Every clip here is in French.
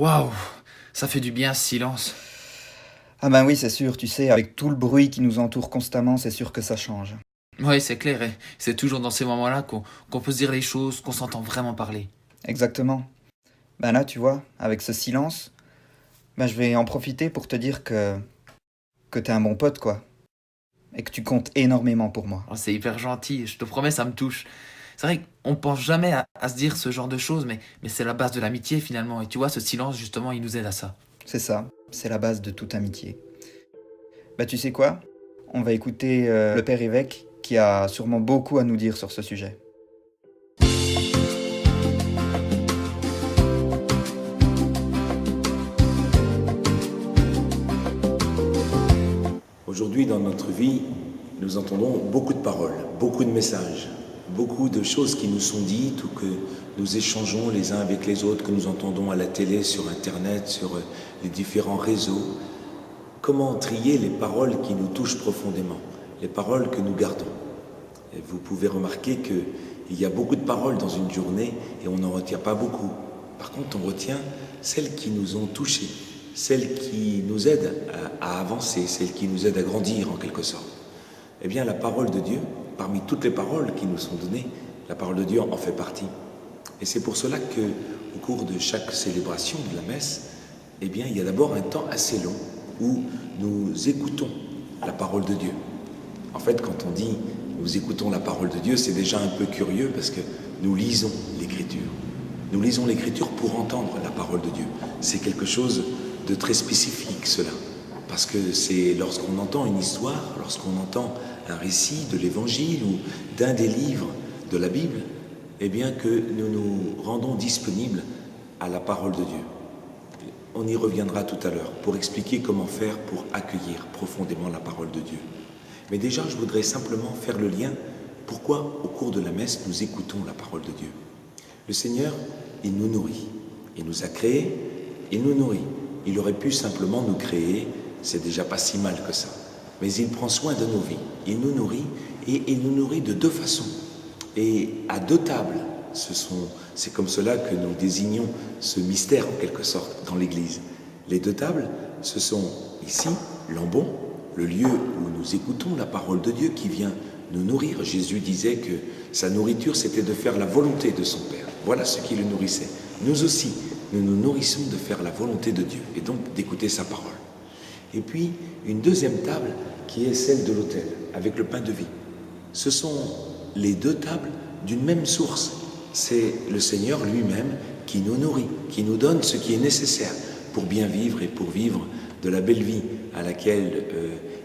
Waouh, ça fait du bien ce silence. Ah ben oui, c'est sûr, tu sais, avec tout le bruit qui nous entoure constamment, c'est sûr que ça change. Oui, c'est clair, et c'est toujours dans ces moments-là qu'on peut se dire les choses, qu'on s'entend vraiment parler. Exactement. Ben là, tu vois, avec ce silence, ben je vais en profiter pour te dire que t'es un bon pote, quoi. Et que tu comptes énormément pour moi. Oh, c'est hyper gentil, je te promets, ça me touche. C'est vrai qu'on pense jamais à se dire ce genre de choses, mais c'est la base de l'amitié finalement. Et tu vois, ce silence, justement, il nous aide à ça. C'est ça, c'est la base de toute amitié. Bah tu sais quoi? On va écouter le père évêque qui a sûrement beaucoup à nous dire sur ce sujet. Aujourd'hui, dans notre vie, nous entendons beaucoup de paroles, beaucoup de messages, beaucoup de choses qui nous sont dites ou que nous échangeons les uns avec les autres, que nous entendons à la télé, sur Internet, sur les différents réseaux. Comment trier les paroles qui nous touchent profondément, les paroles que nous gardons? Et vous pouvez remarquer qu'il y a beaucoup de paroles dans une journée et on n'en retient pas beaucoup. Par contre, on retient celles qui nous ont touchés, celles qui nous aident à avancer, celles qui nous aident à grandir en quelque sorte. Eh bien, la parole de Dieu, parmi toutes les paroles qui nous sont données, la parole de Dieu en fait partie. Et c'est pour cela que, au cours de chaque célébration de la messe, eh bien, il y a d'abord un temps assez long où nous écoutons la parole de Dieu. En fait, quand on dit nous écoutons la parole de Dieu, c'est déjà un peu curieux parce que nous lisons l'Écriture. Nous lisons l'Écriture pour entendre la parole de Dieu. C'est quelque chose de très spécifique, cela. Parce que c'est lorsqu'on entend une histoire, lorsqu'on entend un récit de l'Évangile ou d'un des livres de la Bible, eh bien que nous nous rendons disponibles à la parole de Dieu. On y reviendra tout à l'heure pour expliquer comment faire pour accueillir profondément la parole de Dieu. Mais déjà, je voudrais simplement faire le lien pourquoi, au cours de la messe, nous écoutons la parole de Dieu. Le Seigneur, il nous nourrit. Il nous a créés, il nous nourrit. Il aurait pu simplement nous créer, c'est déjà pas si mal que ça. Mais il prend soin de nos vies. Il nous nourrit et il nous nourrit de deux façons. Et à deux tables, c'est comme cela que nous désignons ce mystère en quelque sorte dans l'Église. Les deux tables, ce sont ici, l'ambon, le lieu où nous écoutons la parole de Dieu qui vient nous nourrir. Jésus disait que sa nourriture, c'était de faire la volonté de son Père. Voilà ce qui le nourrissait. Nous aussi, nous nous nourrissons de faire la volonté de Dieu et donc d'écouter sa parole. Et puis, une deuxième table qui est celle de l'autel, avec le pain de vie. Ce sont les deux tables d'une même source. C'est le Seigneur lui-même qui nous nourrit, qui nous donne ce qui est nécessaire pour bien vivre et pour vivre de la belle vie à laquelle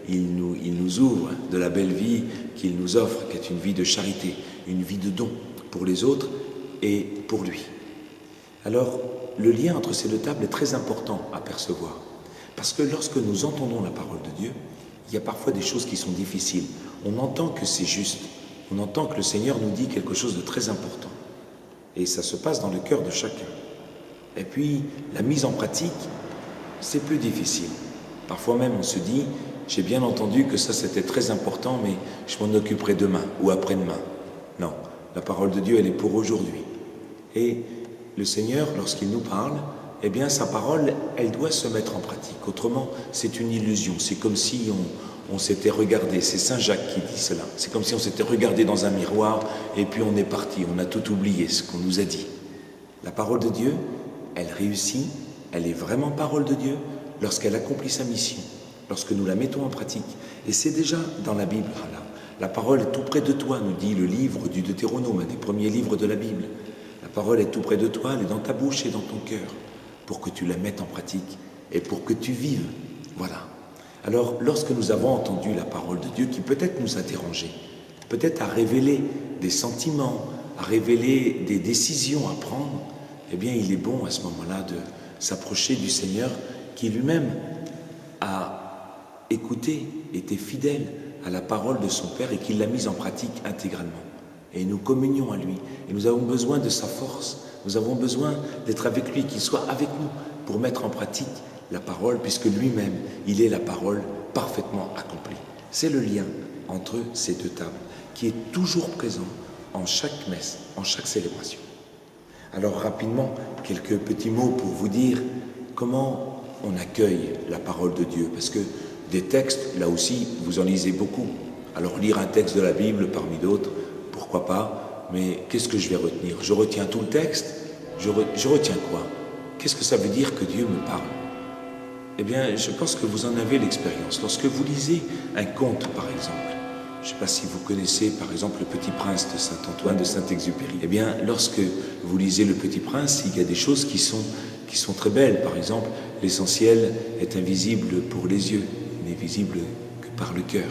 il nous ouvre, de la belle vie qu'il nous offre, qui est une vie de charité, une vie de don pour les autres et pour lui. Alors, le lien entre ces deux tables est très important à percevoir. Parce que lorsque nous entendons la parole de Dieu, il y a parfois des choses qui sont difficiles. On entend que c'est juste. On entend que le Seigneur nous dit quelque chose de très important. Et ça se passe dans le cœur de chacun. Et puis, la mise en pratique, c'est plus difficile. Parfois même, on se dit, j'ai bien entendu que ça c'était très important, mais je m'en occuperai demain ou après-demain. Non, la parole de Dieu, elle est pour aujourd'hui. Et le Seigneur, lorsqu'il nous parle, eh bien, sa parole, elle doit se mettre en pratique. Autrement, c'est une illusion. C'est comme si on s'était regardé. C'est Saint Jacques qui dit cela. C'est comme si on s'était regardé dans un miroir et puis on est parti. On a tout oublié, ce qu'on nous a dit. La parole de Dieu, elle réussit, elle est vraiment parole de Dieu lorsqu'elle accomplit sa mission, lorsque nous la mettons en pratique. Et c'est déjà dans la Bible. Voilà. La parole est tout près de toi, nous dit le livre du Deutéronome, un des premiers livres de la Bible. La parole est tout près de toi, elle est dans ta bouche et dans ton cœur, pour que tu la mettes en pratique et pour que tu vives. Voilà. Alors, lorsque nous avons entendu la parole de Dieu, qui peut-être nous a dérangés, peut-être a révélé des sentiments, a révélé des décisions à prendre, eh bien, il est bon à ce moment-là de s'approcher du Seigneur qui lui-même a écouté, été fidèle à la parole de son Père et qui l'a mise en pratique intégralement. Et nous communions à lui. Et nous avons besoin de sa force. Nous avons besoin d'être avec lui, qu'il soit avec nous pour mettre en pratique la parole, puisque lui-même, il est la parole parfaitement accomplie. C'est le lien entre ces deux tables qui est toujours présent en chaque messe, en chaque célébration. Alors rapidement, quelques petits mots pour vous dire comment on accueille la parole de Dieu. Parce que des textes, là aussi, vous en lisez beaucoup. Alors lire un texte de la Bible parmi d'autres, pourquoi pas, mais qu'est-ce que je vais retenir? Je retiens tout le texte? Je retiens quoi? Qu'est-ce que ça veut dire que Dieu me parle? Eh bien, je pense que vous en avez l'expérience. Lorsque vous lisez un conte, par exemple, je ne sais pas si vous connaissez, par exemple, Le Petit Prince de Saint-Antoine de Saint-Exupéry. Eh bien, lorsque vous lisez Le Petit Prince, il y a des choses qui sont très belles. Par exemple, l'essentiel est invisible pour les yeux, n'est visible que par le cœur.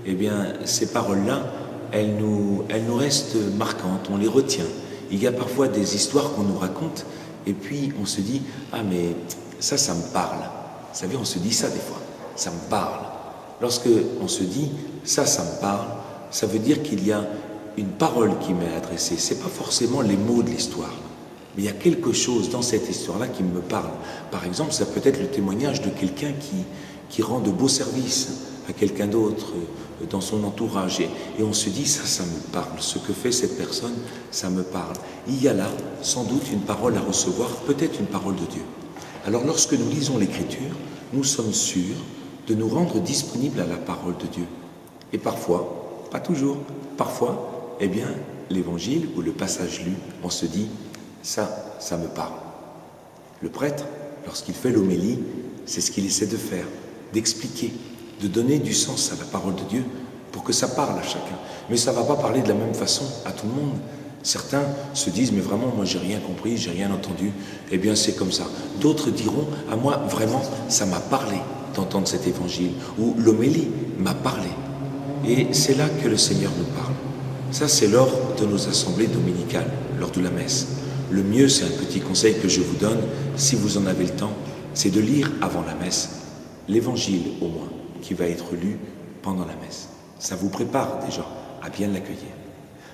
Eh bien, ces paroles-là, elles nous restent marquantes, on les retient. Il y a parfois des histoires qu'on nous raconte, et puis on se dit « Ah, mais ça me parle ». Vous savez, on se dit ça des fois, ça me parle. Lorsque on se dit ça me parle, ça veut dire qu'il y a une parole qui m'est adressée. Ce n'est pas forcément les mots de l'histoire, mais il y a quelque chose dans cette histoire-là qui me parle. Par exemple, ça peut être le témoignage de quelqu'un qui rend de beaux services à quelqu'un d'autre dans son entourage. Et on se dit ça me parle. Ce que fait cette personne, ça me parle. Il y a là sans doute une parole à recevoir, peut-être une parole de Dieu. Alors lorsque nous lisons l'Écriture, nous sommes sûrs de nous rendre disponibles à la parole de Dieu. Et parfois, pas toujours, parfois, eh bien, l'Évangile ou le passage lu, on se dit, ça me parle. Le prêtre, lorsqu'il fait l'homélie, c'est ce qu'il essaie de faire, d'expliquer, de donner du sens à la parole de Dieu pour que ça parle à chacun. Mais ça ne va pas parler de la même façon à tout le monde. Certains se disent, mais vraiment, moi, j'ai rien compris, j'ai rien entendu. Eh bien, c'est comme ça. D'autres diront, à moi, vraiment, ça m'a parlé d'entendre cet évangile. Ou l'homélie m'a parlé. Et c'est là que le Seigneur nous parle. Ça, c'est lors de nos assemblées dominicales, lors de la messe. Le mieux, c'est un petit conseil que je vous donne, si vous en avez le temps, c'est de lire avant la messe l'évangile, au moins, qui va être lu pendant la messe. Ça vous prépare déjà à bien l'accueillir.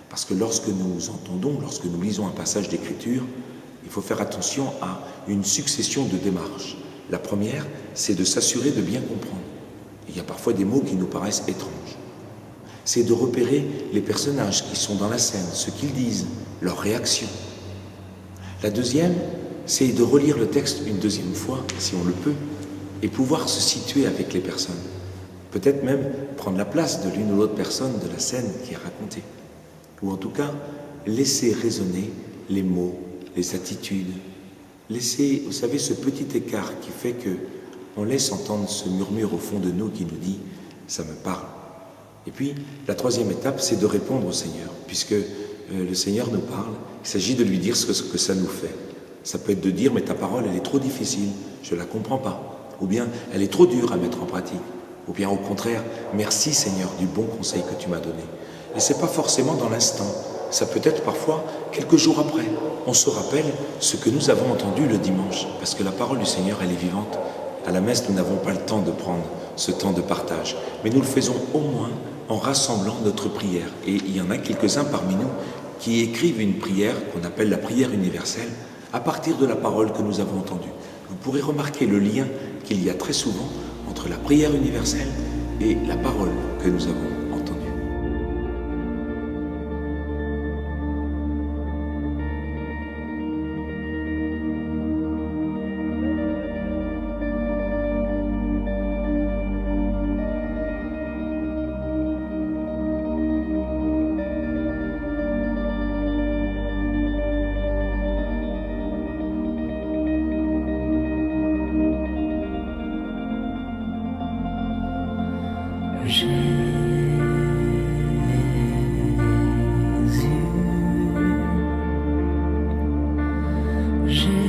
Parce que lorsque nous entendons, lorsque nous lisons un passage d'Écriture, il faut faire attention à une succession de démarches. La première, c'est de s'assurer de bien comprendre. Il y a parfois des mots qui nous paraissent étranges. C'est de repérer les personnages qui sont dans la scène, ce qu'ils disent, leurs réactions. La deuxième, c'est de relire le texte une deuxième fois, si on le peut, et pouvoir se situer avec les personnes. Peut-être même prendre la place de l'une ou l'autre personne de la scène qui est racontée. Ou en tout cas, laisser résonner les mots, les attitudes. Laisser, vous savez, ce petit écart qui fait que on laisse entendre ce murmure au fond de nous qui nous dit « ça me parle ». Et puis, la troisième étape, c'est de répondre au Seigneur, puisque le Seigneur nous parle. Il s'agit de lui dire ce que ça nous fait. Ça peut être de dire « mais ta parole, elle est trop difficile, je ne la comprends pas ». Ou bien « elle est trop dure à mettre en pratique ». Ou bien au contraire « merci Seigneur du bon conseil que tu m'as donné ». Et ce n'est pas forcément dans l'instant, ça peut être parfois quelques jours après. On se rappelle ce que nous avons entendu le dimanche, parce que la parole du Seigneur, elle est vivante. À la messe, nous n'avons pas le temps de prendre ce temps de partage, mais nous le faisons au moins en rassemblant notre prière. Et il y en a quelques-uns parmi nous qui écrivent une prière qu'on appelle la prière universelle à partir de la parole que nous avons entendue. Vous pourrez remarquer le lien qu'il y a très souvent entre la prière universelle et la parole que nous avons entendue. Jésus,